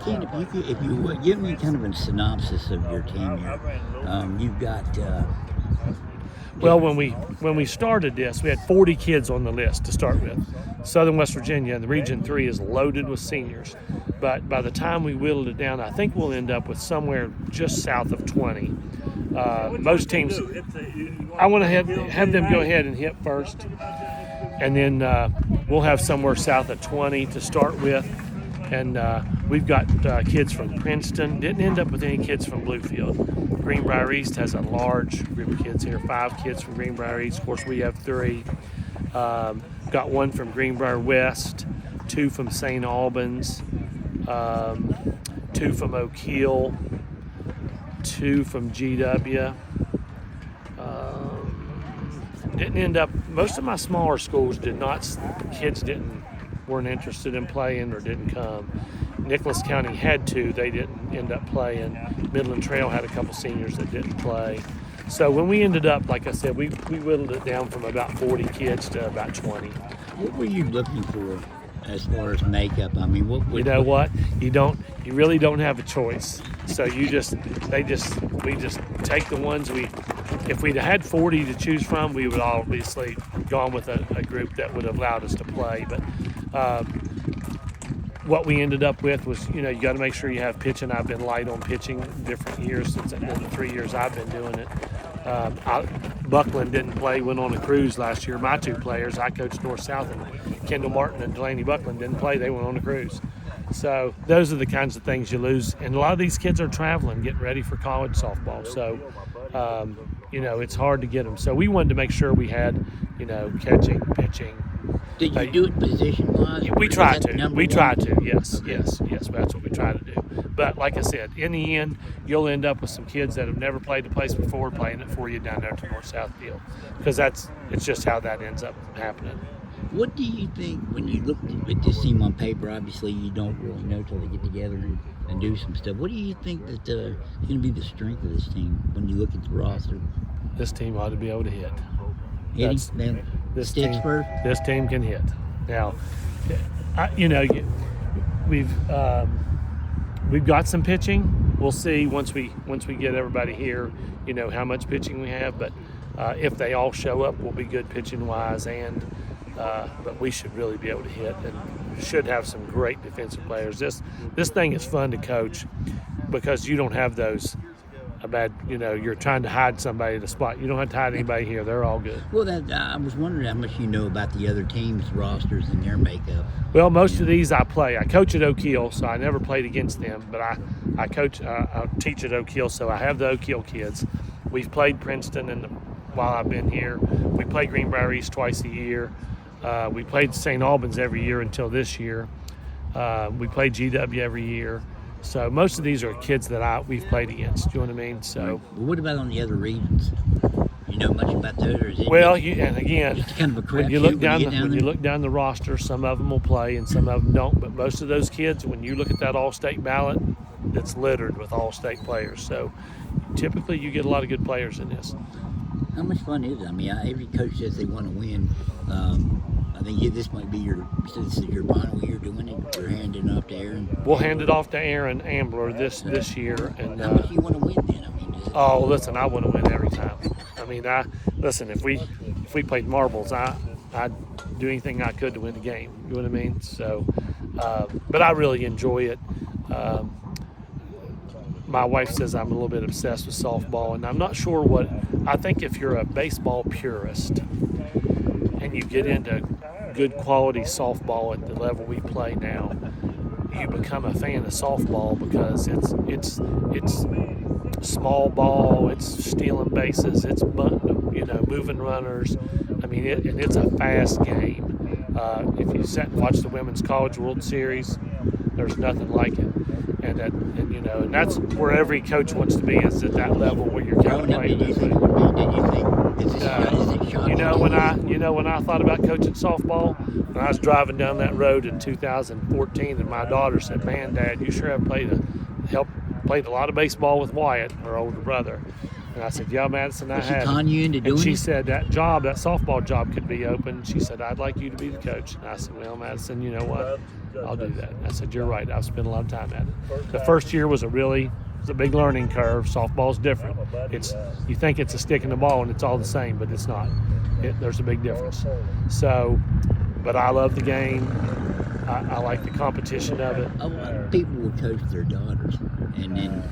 Ken, if you would give me kind of a synopsis of your team here. You've got. Well, when we started this, we had 40 kids on the list to start with. Southern West Virginia, the Region 3 is loaded with seniors. But by the time we whittled it down, I think we'll end up with somewhere just south of 20. Most teams, I want to have them go ahead and hit first. And then we'll have somewhere south of 20 to start with. And we've got kids from Princeton. Didn't end up with any kids from Bluefield. Greenbrier East has a large group of kids here. 5 kids from Greenbrier East. Of course, we have 3. Got 1 from Greenbrier West, 2 from St. Albans, 2 from Oak Hill, 2 from GW. Didn't end up. Most of my smaller schools did not. Kids weren't interested in playing or didn't come. Nicholas County had 2. They didn't end up playing. Midland Trail had a couple seniors that didn't play. So when we ended up, like I said, we whittled it down from about 40 kids to about 20. What were you looking for as far as makeup? I mean, what? You know what? You really don't have a choice. So we just take the ones if we'd had 40 to choose from, we would obviously gone with a group that would have allowed us to play. But what we ended up with was, you got to make sure you have pitching. I've been light on pitching different years since in the 3 years I've been doing it. Buckland didn't play, went on a cruise last year. My 2 players, I coached North-South, and Kendall Martin and Delaney Buckland didn't play. They went on a cruise. So those are the kinds of things you lose. And a lot of these kids are traveling, getting ready for college softball. So, it's hard to get them. So we wanted to make sure we had, catching, pitching. Did you do it position-wise? We try to. Yes, Okay. yes. That's what we try to do. But like I said, in the end, you'll end up with some kids that have never played the place before playing it for you down there to North-South Field, because it's just how that ends up happening. What do you think when you look at this team on paper? Obviously, you don't really know till they get together and do some stuff. What do you think that is going to be the strength of this team when you look at the roster? This team ought to be able to hit. This team can hit. Now, we've got some pitching. We'll see once we get everybody here, how much pitching we have. But if they all show up, we'll be good pitching wise, but we should really be able to hit and should have some great defensive players. This thing is fun to coach because you don't have those. You're trying to hide somebody at a spot. You don't have to hide anybody here. They're all good. Well, I was wondering how much you know about the other teams' rosters and their makeup. Well, most of these I play. I coach at Oak Hill, so I never played against them. But I teach at Oak Hill, so I have the Oak Hill kids. We've played Princeton while I've been here. We play Greenbrier East twice a year. We played St. Albans every year until this year. We play GW every year. So most of these are kids that we've played against. Do you know what I mean? So. Well, what about on the other regions? You know much about those? Or is it and again, just kind of a when you look down the roster, some of them will play and some of them don't. But most of those kids, when you look at that All-State ballot, it's littered with All-State players. So typically, you get a lot of good players in this. How much fun is it? I mean, every coach says they want to win. I think this might be since this is your final year doing it, you're handing it off to Aaron. We'll hand it off to Aaron Ambler this year. And how much do you want to win then? I mean, listen, I want to win every time. I mean, if we played marbles, I'd do anything I could to win the game. You know what I mean? So, but I really enjoy it. My wife says I'm a little bit obsessed with softball, and I'm not sure what. I think if you're a baseball purist and you get into good quality softball at the level we play now, you become a fan of softball because it's small ball, it's stealing bases, it's moving runners. I mean, it's a fast game. If you sat and watch the Women's College World Series, there's nothing like it. And that's where every coach wants to be, is at that level where you're kind of playing. Did you think it would be? Did you think? Is it shocking? When I thought about coaching softball, when I was driving down that road in 2014, and my daughter said, "Man, Dad, you sure have played a lot of baseball with Wyatt, her older brother." And I said, "Yeah, Madison, I have." Did she con you into doing it? And she said that softball job could be open. She said, "I'd like you to be the coach." And I said, "Well, Madison, you know what? I'll do that. I said, you're right. I've spent a lot of time at it. The first year was a big learning curve. Softball's different. You think it's a stick and a ball and it's all the same, but it's not. There's a big difference. So, but I love the game. I like the competition of it. A lot of people will coach their daughters, and then,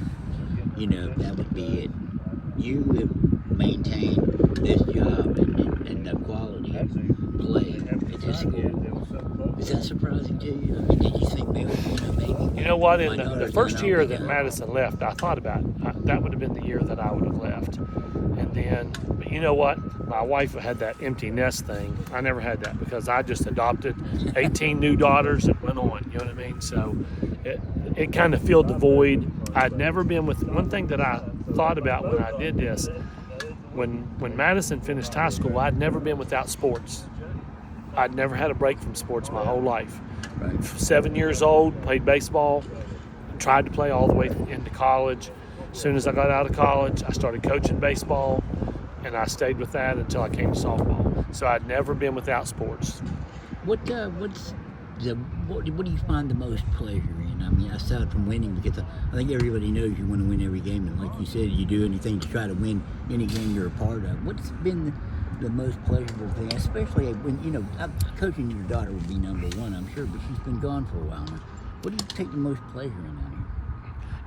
that would be it. You have maintained this job and the quality of play at this school. Is that surprising to you? I mean, did you think maybe? You know what? In the first year that Madison left, I thought about it. That would have been the year that I would have left. And then, but you know what? My wife had that empty nest thing. I never had that because I just adopted 18 new daughters and went on. You know what I mean? So it kind of filled the void. I'd never been with one thing that I thought about when I did this. When Madison finished high school, I'd never been without sports. I'd never had a break from sports my whole life. Right. 7 years old, played baseball, tried to play all the way into college. As soon as I got out of college, I started coaching baseball, and I stayed with that until I came to softball. So I'd never been without sports. What do you find the most pleasure in? I mean, aside from winning, because I think everybody knows you want to win every game, and like you said, you do anything to try to win any game you're a part of. What's been the most pleasurable thing, especially when, coaching your daughter would be number one, I'm sure, but she's been gone for a while now. What do you take the most pleasure in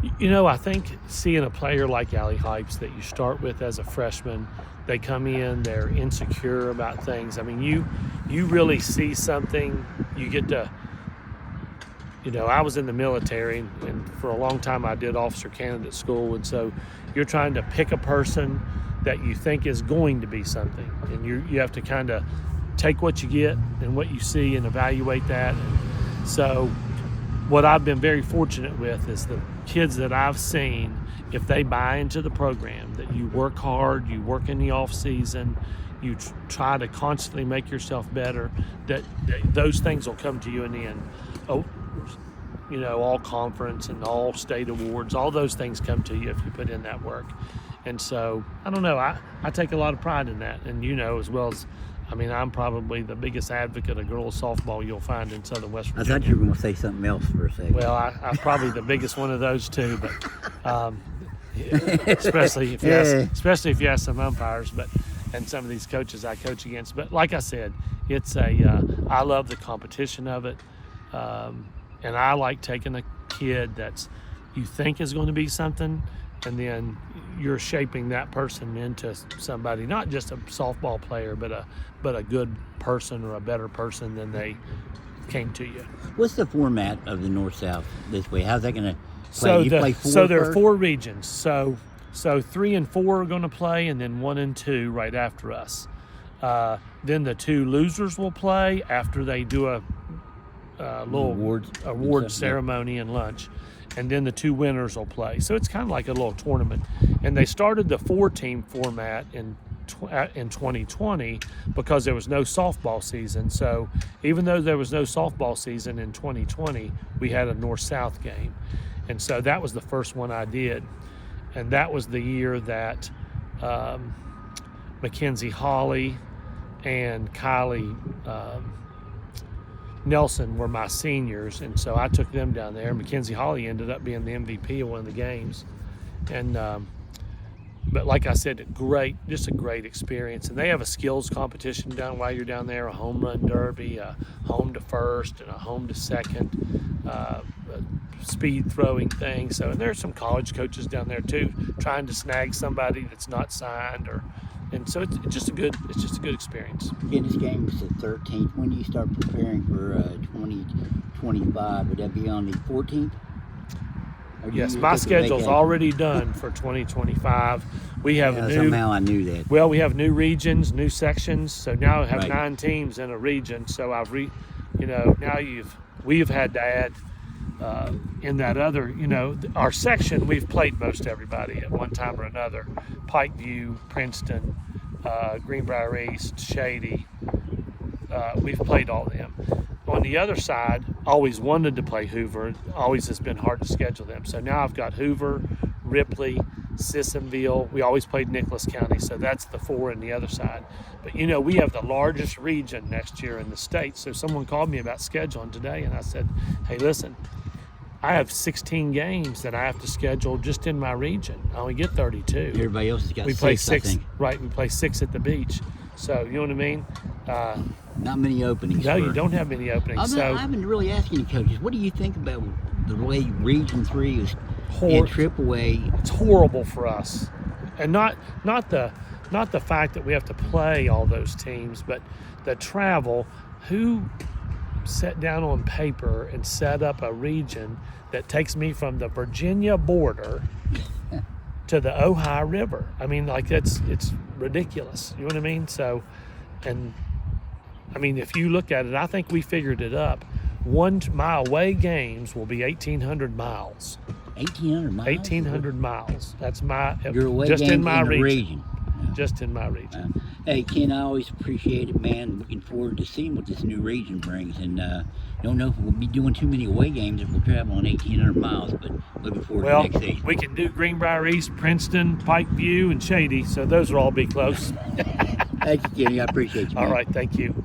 out here? I think seeing a player like Allie Hypes that you start with as a freshman, they come in, they're insecure about things. I mean, you really see something, you get to, I was in the military, and for a long time I did officer candidate school, and so you're trying to pick a person that you think is going to be something, and you have to kind of take what you get and what you see and evaluate that. And so what I've been very fortunate with is the kids that I've seen, if they buy into the program, that you work hard, you work in the off season, you try to constantly make yourself better, that those things will come to you in the end. All conference and all state awards, all those things come to you if you put in that work. And so, I don't know, I take a lot of pride in that. And as well as, I'm probably the biggest advocate of girls softball you'll find in Southern West Virginia. I thought you were going to say something else for a second. Well, I'm probably the biggest one of those too, but especially if you ask some umpires, and some of these coaches I coach against. But like I said, I love the competition of it, and I like taking a kid that's you think is going to be something, and then you're shaping that person into somebody, not just a softball player, but a good person or a better person than they came to you. What's the format of the North-South this way? How's that going to play? So there are 4 regions. So 3 and 4 are going to play, and then 1 and 2 right after us. Then the 2 losers will play after they do a little award ceremony and lunch. And then the 2 winners will play. So it's kind of like a little tournament. And they started the 4-team format in 2020 because there was no softball season. So even though there was no softball season in 2020, we had a North-South game. And so that was the first one I did. And that was the year that Mackenzie Hawley and Kylie Nelson were my seniors, and so I took them down there. Mackenzie Hawley ended up being the MVP of one of the games, and but like I said, just a great experience. And they have a skills competition down while you're down there, a home run derby, a home to first, and a home to second, speed throwing thing. So, and there's some college coaches down there too, trying to snag somebody that's not signed, and so it's just a good experience. In this game, it's the 13th. When do you start preparing for 2025? Would that be on the 14th? Yes, my schedule's already done for 2025. We have somehow I knew that. Well, we have new regions, new sections. So now I have 9 teams in a region. So we've had to add in that other, our section, we've played most everybody at one time or another. Pikeview, Princeton, Greenbrier East, Shady. We've played all of them. On the other side, always wanted to play Hoover. Always has been hard to schedule them. So now I've got Hoover, Ripley, Sissonville. We always played Nicholas County, so that's the 4 in the other side. But we have the largest region next year in the state. So someone called me about scheduling today, and I said, hey, listen, I have 16 games that I have to schedule just in my region. I only get 32. Everybody else has got We six, play I 6, think. right? We play 6 at the beach. So you know what I mean? Not many openings. No, for- you don't have many openings. I haven't really asked any coaches. What do you think about the way Region 3 is Hor- and AAA? It's horrible for us, and not the fact that we have to play all those teams, but the travel. Who sat down on paper and set up a region that takes me from the Virginia border to the Ohio River? I mean, like it's ridiculous. You know what I mean? So, and I mean, if you look at it, I think we figured it up. My away games will be 1,800 miles. 1,800 miles. 1,800 miles. That's Your away just games in my the region. Yeah. Just in my region. Hey, Ken, I always appreciate it, man. Looking forward to seeing what this new region brings. And don't know if we'll be doing too many away games if we're traveling 1,800 miles, but looking forward Well, to next season. we can do Greenbrier East, Princeton, Pikeview, and Shady, so those will all be close. Thank you, Kenny. I appreciate you, man. All right, thank you.